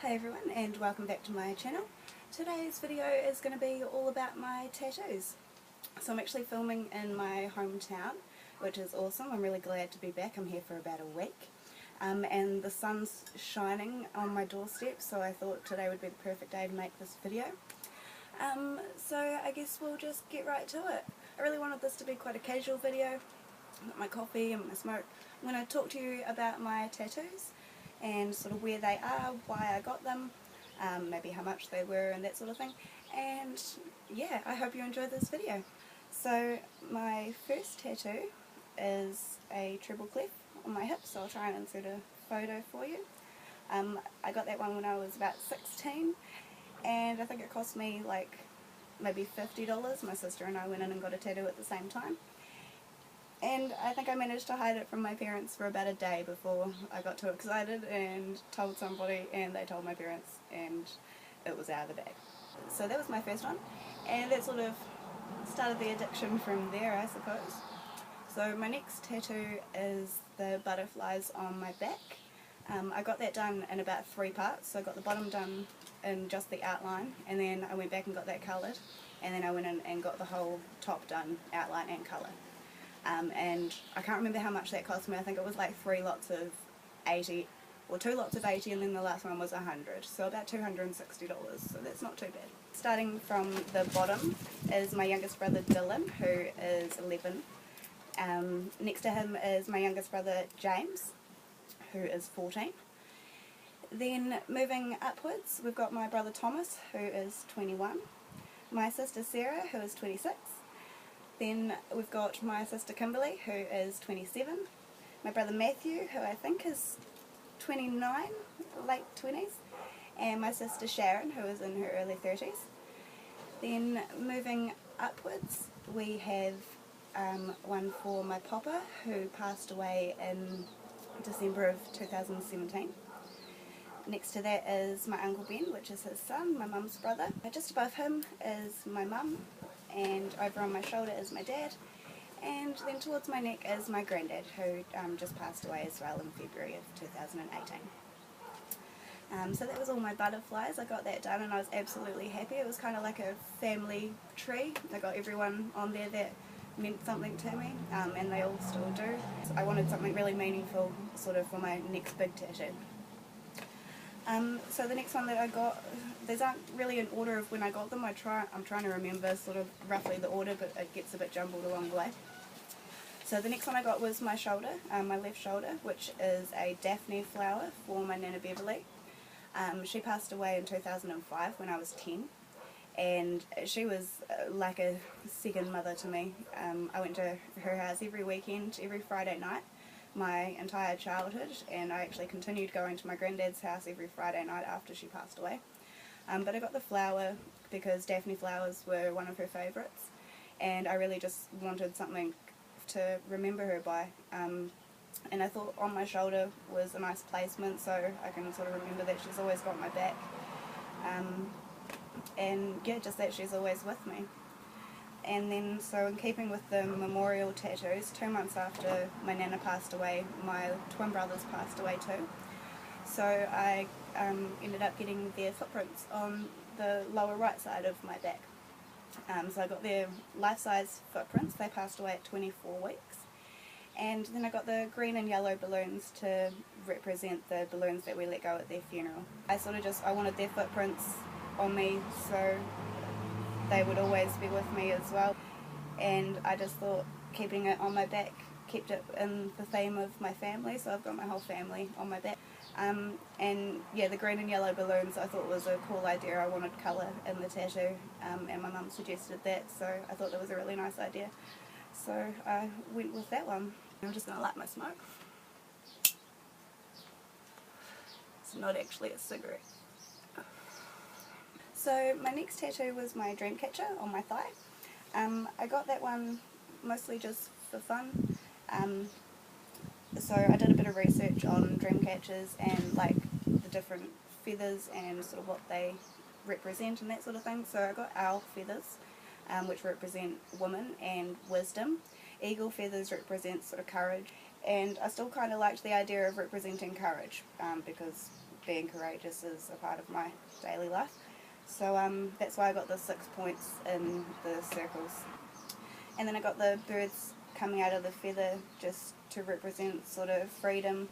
Hey everyone, and welcome back to my channel. Today's video is going to be all about my tattoos. So I'm actually filming in my hometown, which is awesome. I'm really glad to be back. I'm here for about a week. And the sun's shining on my doorstep, so I thought today would be the perfect day to make this video. So I guess we'll just get right to it. I really wanted this to be quite a casual video. Got my coffee and my smoke. I'm going to talk to you about my tattoos and sort of where they are, why I got them, maybe how much they were and that sort of thing. And yeah, I hope you enjoy this video. So my first tattoo is a treble clef on my hip, so I'll try and insert a photo for you. I got that one when I was about 16, and I think it cost me like maybe $50. My sister and I went in and got a tattoo at the same time. And I think I managed to hide it from my parents for about a day before I got too excited and told somebody, and they told my parents, and it was out of the bag. So that was my first one, and that sort of started the addiction from there, I suppose. So my next tattoo is the butterflies on my back. I got that done in about 3 parts. So I got the bottom done in just the outline, and then I went back and got that coloured, and then I went in and got the whole top done, outline and colour. And I can't remember how much that cost me. I think it was like 3 lots of 80, or 2 lots of 80, and then the last one was 100, so about $260, so that's not too bad. Starting from the bottom is my youngest brother Dylan, who is 11. Next to him is my youngest brother James, who is 14. Then moving upwards, we've got my brother Thomas, who is 21, my sister Sarah, who is 26. Then we've got my sister Kimberly, who is 27, my brother Matthew, who I think is 29, late 20s, and my sister Sharon, who is in her early 30s. Then moving upwards, we have one for my papa, who passed away in December of 2017. Next to that is my Uncle Ben, which is his son, my mum's brother. Just above him is my mum, and over on my shoulder is my dad, and then towards my neck is my granddad, who just passed away as well in February of 2018. So that was all my butterflies. I got that done and I was absolutely happy. It was kind of like a family tree. I got everyone on there that meant something to me, and they all still do. So I wanted something really meaningful sort of for my next big tattoo. So the next one that I got, these aren't really in order of when I got them. I'm trying to remember sort of roughly the order, but it gets a bit jumbled along the way. So the next one I got was my shoulder, my left shoulder, which is a Daphne flower for my Nana Beverly. She passed away in 2005 when I was 10, and she was like a second mother to me. I went to her house every weekend, every Friday night, my entire childhood, and I actually continued going to my granddad's house every Friday night after she passed away. But I got the flower because Daphne flowers were one of her favourites, and I really just wanted something to remember her by, and I thought on my shoulder was a nice placement, so I can sort of remember that she's always got my back, and yeah, just that she's always with me. And then, so in keeping with the memorial tattoos, 2 months after my Nana passed away, my twin brothers passed away too. So I ended up getting their footprints on the lower right side of my back. So I got their life-size footprints. They passed away at 24 weeks. And then I got the green and yellow balloons to represent the balloons that we let go at their funeral. I wanted their footprints on me so they would always be with me as well, and I just thought keeping it on my back kept it in the theme of my family, so I've got my whole family on my back. And yeah, the green and yellow balloons I thought was a cool idea. I wanted colour in the tattoo, and my mum suggested that, so I thought that was a really nice idea, so I went with that one. I'm just going to light my smoke. It's not actually a cigarette. So my next tattoo was my dream catcher on my thigh. I got that one mostly just for fun. So I did a bit of research on dream catchers and like the different feathers and sort of what they represent and that sort of thing. So I got owl feathers, which represent woman and wisdom. Eagle feathers represent sort of courage, and I still kind of liked the idea of representing courage, because being courageous is a part of my daily life. So that's why I got the 6 points in the circles. And then I got the birds coming out of the feather just to represent sort of freedom.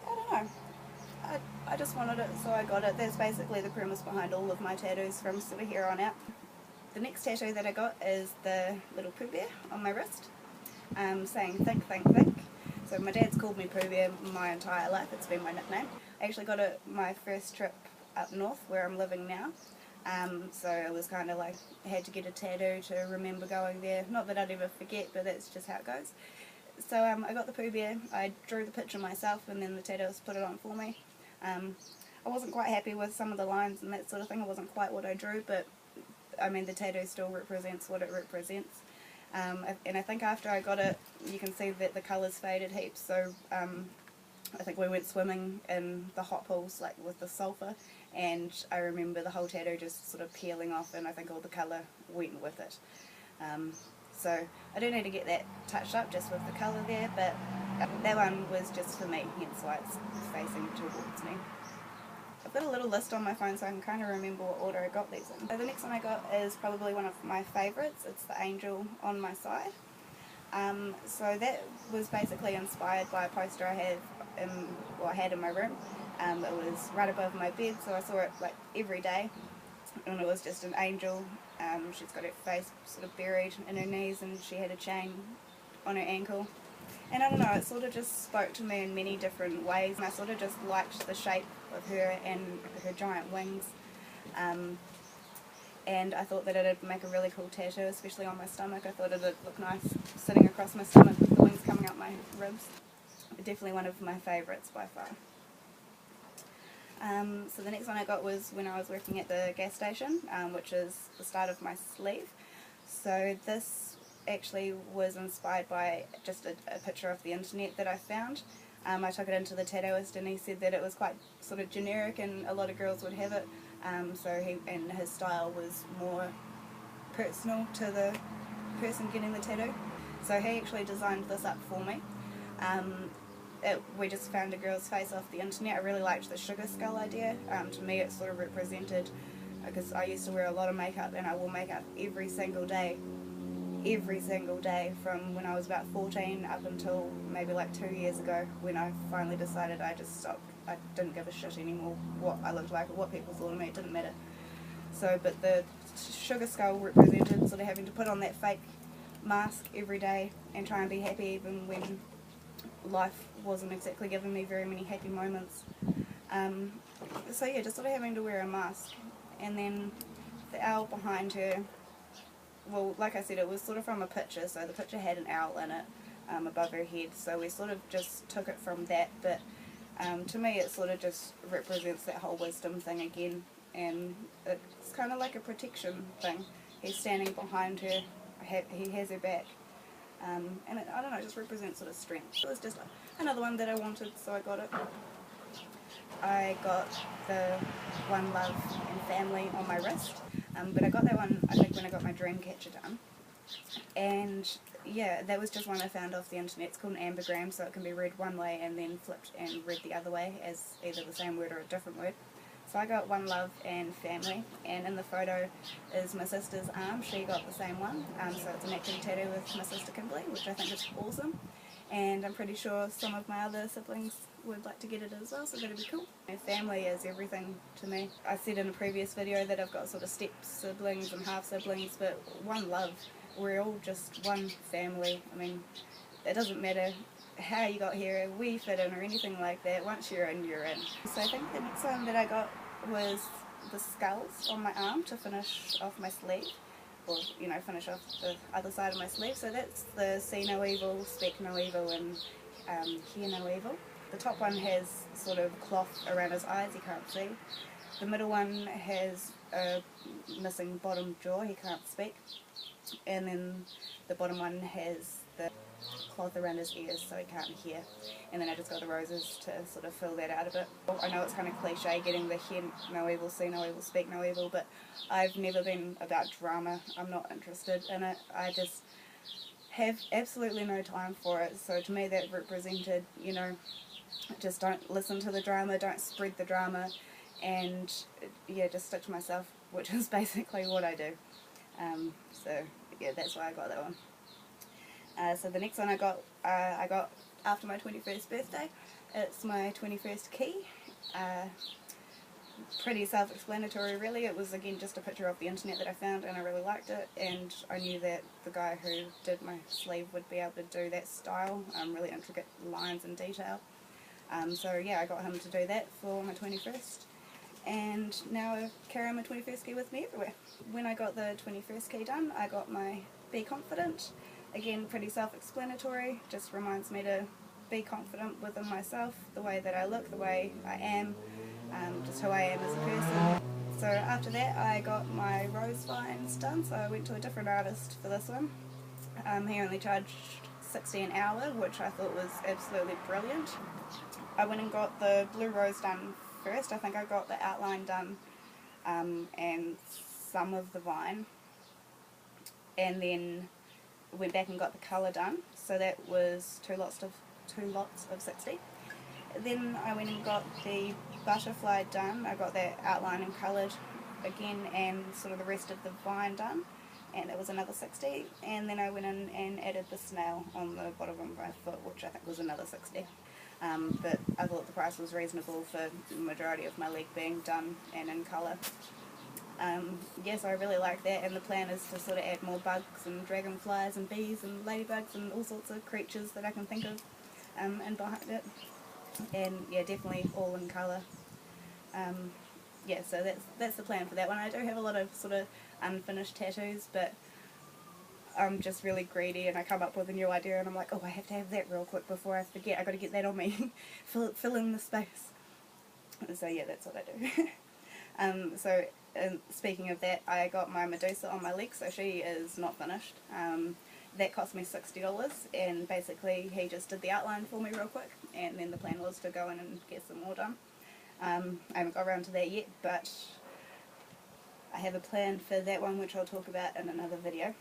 I don't know. I just wanted it, so I got it. That's basically the premise behind all of my tattoos from sort of here on out. The next tattoo that I got is the little Pooh Bear on my wrist, saying think, think, think. So my dad's called me Pooh Bear my entire life. It's been my nickname. I actually got it my first trip up north where I'm living now. So it was kind of like I had to get a tattoo to remember going there. Not that I'd ever forget, but that's just how it goes. So I got the Pooh Bear. I drew the picture myself, and then the tattooist put it on for me. I wasn't quite happy with some of the lines and that sort of thing. It wasn't quite what I drew, but I mean the tattoo still represents what it represents. And I think after I got it, you can see that the colours faded heaps. So I think we went swimming in the hot pools, like with the sulphur, and I remember the whole tattoo just sort of peeling off, and I think all the colour went with it. So I do need to get that touched up just with the colour there, but that one was just for me, hence why it's facing towards me. I've got a little list on my phone so I can kind of remember what order I got these in. So the next one I got is probably one of my favourites. It's the angel on my side. So that was basically inspired by a poster I had in my room. It was right above my bed, so I saw it like every day, and it was just an angel. She's got her face sort of buried in her knees, and she had a chain on her ankle. And I don't know, it sort of just spoke to me in many different ways, and I sort of just liked the shape of her and her giant wings. And I thought that it'd make a really cool tattoo, especially on my stomach. I thought it'd look nice sitting across my stomach with the wings coming up my ribs. Definitely one of my favourites by far. So the next one I got was when I was working at the gas station, which is the start of my sleeve. So this actually was inspired by just a picture off the internet that I found. I took it into the tattooist, and he said that it was quite sort of generic and a lot of girls would have it. And his style was more personal to the person getting the tattoo. So he actually designed this up for me. We just found a girl's face off the internet. I really liked the sugar skull idea. To me it sort of represented, because I used to wear a lot of makeup, and I wore makeup every single day from when I was about 14 up until maybe like 2 years ago, when I finally decided I just stopped. I didn't give a shit anymore what I looked like or what people thought of me. It didn't matter. So, but the sugar skull represented sort of having to put on that fake mask every day and try and be happy even when life wasn't exactly giving me very many happy moments. So yeah, just sort of having to wear a mask. And then the owl behind her, well, like I said, it was sort of from a picture, so the picture had an owl in it above her head, so we sort of just took it from that, but to me it sort of just represents that whole wisdom thing again, and it's kind of like a protection thing. He's standing behind her, he has her back, and I don't know, it just represents sort of strength. It was just another one that I wanted, so I got it. I got the One Love and Family on my wrist, but I got that one I think when I got my dream catcher done, and yeah, that was just one I found off the internet. It's called an ambigram, so it can be read one way and then flipped and read the other way as either the same word or a different word. So I got One Love and Family, and in the photo is my sister's arm. She got the same one, so it's an active tattoo with my sister Kimberly, which I think is awesome, and I'm pretty sure some of my other siblings would like to get it as well, so that'd be cool. My family is everything to me. I said in a previous video that I've got sort of step siblings and half siblings, but one love. We're all just one family. I mean, it doesn't matter how you got here, where you fit in or anything like that. Once you're in, you're in. So I think the next one that I got was the skulls on my arm to finish off my sleeve, or you know, finish off the other side of my sleeve. So that's the see no evil, speak no evil, and hear no evil. The top one has sort of cloth around his eyes, he can't see. The middle one has a missing bottom jaw, he can't speak. And then the bottom one has the cloth around his ears so he can't hear. And then I just got the roses to sort of fill that out a bit. I know it's kind of cliche getting the hear no evil, see no evil, speak no evil, but I've never been about drama. I'm not interested in it. I just have absolutely no time for it. So to me that represented, you know, just don't listen to the drama, don't spread the drama, and yeah, just stick to myself, which is basically what I do. So yeah, that's why I got that one. So the next one I got after my 21st birthday. It's my 21st key. Pretty self-explanatory really. It was again just a picture off the internet that I found, and I really liked it, and I knew that the guy who did my sleeve would be able to do that style, really intricate lines and detail. So yeah, I got him to do that for my 21st, and now I carry my 21st key with me everywhere. When I got the 21st key done, I got my Be Confident. Again, pretty self-explanatory, just reminds me to be confident within myself, the way that I look, the way I am, just who I am as a person. So after that I got my rose vines done, so I went to a different artist for this one. He only charged $60 an hour, which I thought was absolutely brilliant. I went and got the blue rose done first. I think I got the outline done and some of the vine, and then went back and got the colour done, so that was two lots of 60. Then I went and got the butterfly done. I got that outline and coloured again, and sort of the rest of the vine done, and it was another 60. And then I went in and added the snail on the bottom of my foot, which I think was another 60. But I thought the price was reasonable for the majority of my leg being done and in colour. Yes, I really like that, and the plan is to sort of add more bugs and dragonflies and bees and ladybugs and all sorts of creatures that I can think of and behind it. And yeah, definitely all in colour. Yeah, so that's the plan for that one. I do have a lot of sort of unfinished tattoos, but I'm just really greedy, and I come up with a new idea and I'm like, oh, I have to have that real quick before I forget. I got to get that on me. fill in the space. So yeah, that's what I do. So speaking of that, I got my Medusa on my leg, so she is not finished. That cost me $60, and basically he just did the outline for me real quick, and then the plan was to go in and get some more done. I haven't got around to that yet, but I have a plan for that one, which I'll talk about in another video.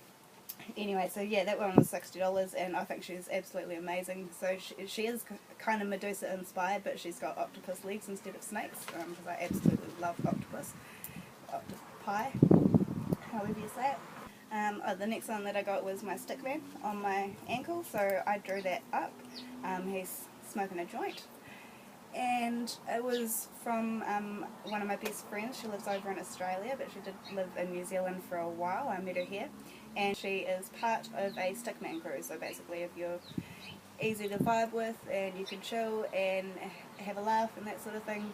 Anyway, so yeah, that one was $60, and I think she's absolutely amazing. So she is kind of Medusa inspired, but she's got octopus legs instead of snakes, because I absolutely love octopus. Octopi, however you say it. The next one that I got was my stickman on my ankle, so I drew that up. He's smoking a joint, and it was from one of my best friends. She lives over in Australia, but she did live in New Zealand for a while. I met her here, and she is part of a stickman crew. So basically, if you're easy to vibe with and you can chill and have a laugh and that sort of thing,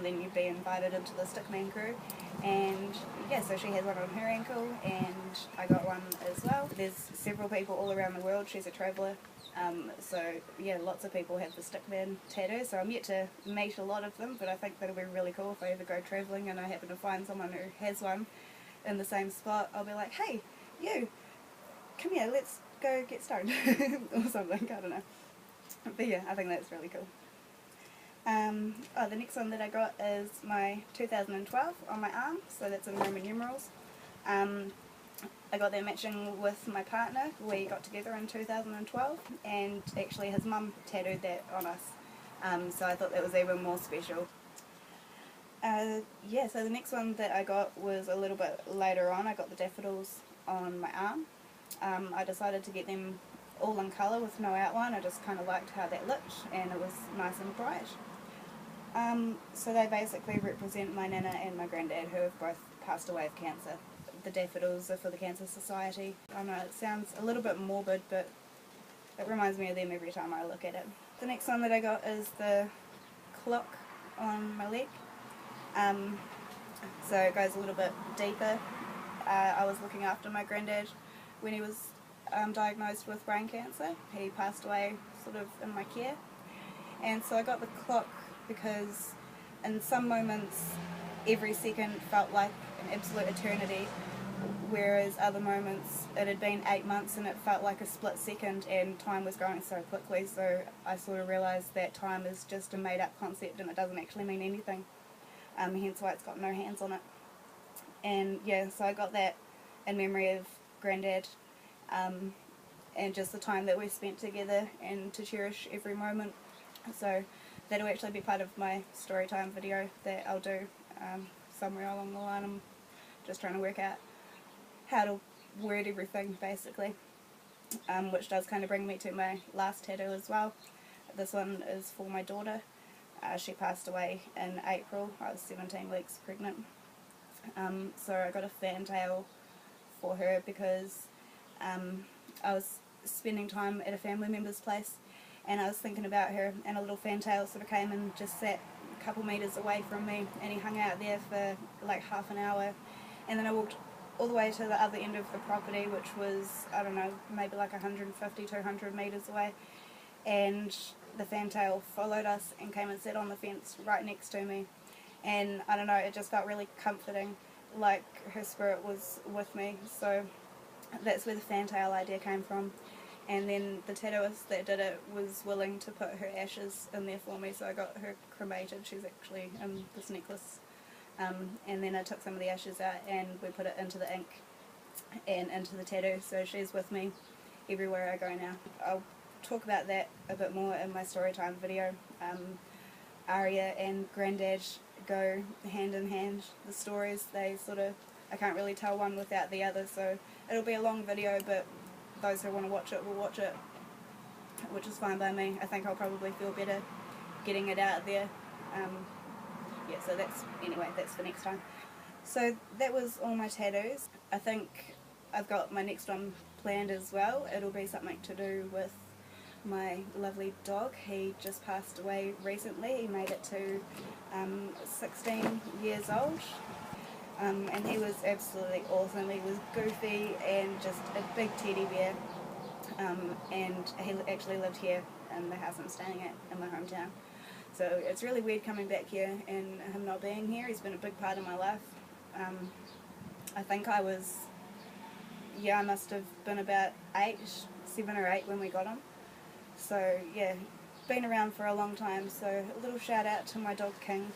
then you'd be invited into the stickman crew. And yeah, so she has one on her ankle, and I got one as well. There's several people all around the world. She's a traveller, so yeah, lots of people have the stickman tattoo, so I'm yet to meet a lot of them, but I think that'll be really cool if I ever go travelling and I happen to find someone who has one in the same spot. I'll be like, hey, you, come here, let's go get stoned or something, I don't know. But yeah, I think that's really cool. The next one that I got is my 2012 on my arm, so that's in Roman numerals. I got that matching with my partner. We got together in 2012, and actually his mum tattooed that on us, so I thought that was even more special. Yeah, so the next one that I got was a little bit later on. I got the daffodils on my arm. I decided to get them all in colour with no outline. I just kind of liked how that looked, and it was nice and bright. So they basically represent my nana and my granddad, who have both passed away of cancer. The daffodils are for the Cancer Society. I know it sounds a little bit morbid, but it reminds me of them every time I look at it. The next one that I got is the clock on my leg. So it goes a little bit deeper. I was looking after my granddad when he was diagnosed with brain cancer. He passed away sort of in my care, and so I got the clock because in some moments every second felt like an absolute eternity, whereas other moments it had been 8 months and it felt like a split second, and time was going so quickly. So I sort of realised that time is just a made up concept and it doesn't actually mean anything, hence why it's got no hands on it. And yeah, so I got that in memory of Granddad, and just the time that we spent together, and to cherish every moment So that'll actually be part of my story time video that I'll do somewhere along the line. I'm just trying to work out how to word everything basically, which does kind of bring me to my last tattoo as well. This one is for my daughter. She passed away in April. I was 17 weeks pregnant. So I got a fantail for her because I was spending time at a family member's place and I was thinking about her, and a little fantail sort of came and just sat a couple metres away from me, and he hung out there for like half an hour, and then I walked all the way to the other end of the property, which was, I don't know, maybe like 150, 200 metres away, and the fantail followed us and came and sat on the fence right next to me, and I don't know, it just felt really comforting, like her spirit was with me. So that's where the fantail idea came from. And then the tattooist that did it was willing to put her ashes in there for me, so I got her cremated. She's actually in this necklace. And then I took some of the ashes out and we put it into the ink and into the tattoo, so she's with me everywhere I go now. I'll talk about that a bit more in my storytime video. Aria and Grandad go hand in hand, the stories, they sort of, I can't really tell one without the other, so it'll be a long video, but those who want to watch it will watch it, which is fine by me. I think I'll probably feel better getting it out there. Yeah, so that's for next time. So that was all my tattoos. I think I've got my next one planned as well. It'll be something to do with my lovely dog. He just passed away recently. He made it to 16 years old. And he was absolutely awesome. He was goofy and just a big teddy bear, and he actually lived here in the house I'm staying at in my hometown. So it's really weird coming back here and him not being here. He's been a big part of my life. I think I must have been about 7 or 8 when we got him. So yeah, been around for a long time, so a little shout out to my dog King.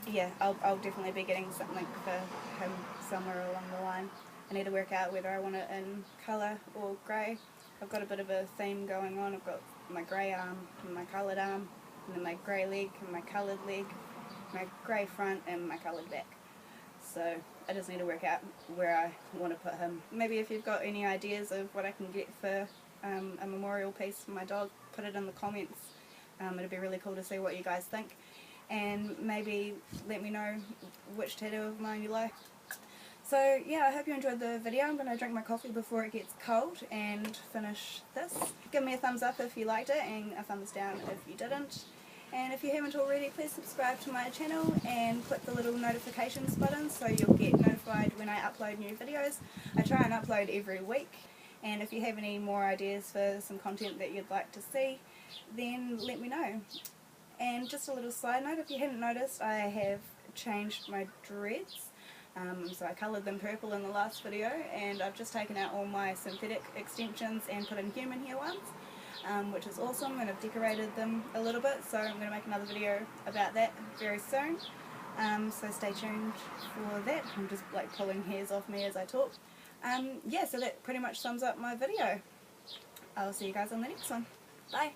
Yeah, I'll definitely be getting something for him somewhere along the line. I need to work out whether I want it in colour or grey. I've got a bit of a theme going on. I've got my grey arm and my coloured arm, and then my grey leg and my coloured leg, my grey front and my coloured back. So I just need to work out where I want to put him. Maybe if you've got any ideas of what I can get for a memorial piece for my dog, put it in the comments. It'd be really cool to see what you guys think. And maybe let me know which tattoo of mine you like. So yeah, I hope you enjoyed the video. I'm going to drink my coffee before it gets cold and finish this. Give me a thumbs up if you liked it and a thumbs down if you didn't. And if you haven't already, please subscribe to my channel and click the little notifications button so you'll get notified when I upload new videos. I try and upload every week, and if you have any more ideas for some content that you'd like to see, then let me know. And just a little side note, if you hadn't noticed, I have changed my dreads. So I coloured them purple in the last video, and I've just taken out all my synthetic extensions and put in human hair ones, which is awesome, and I've decorated them a little bit, so I'm going to make another video about that very soon. So stay tuned for that. I'm just like pulling hairs off me as I talk. Yeah, so that pretty much sums up my video. I'll see you guys on the next one. Bye!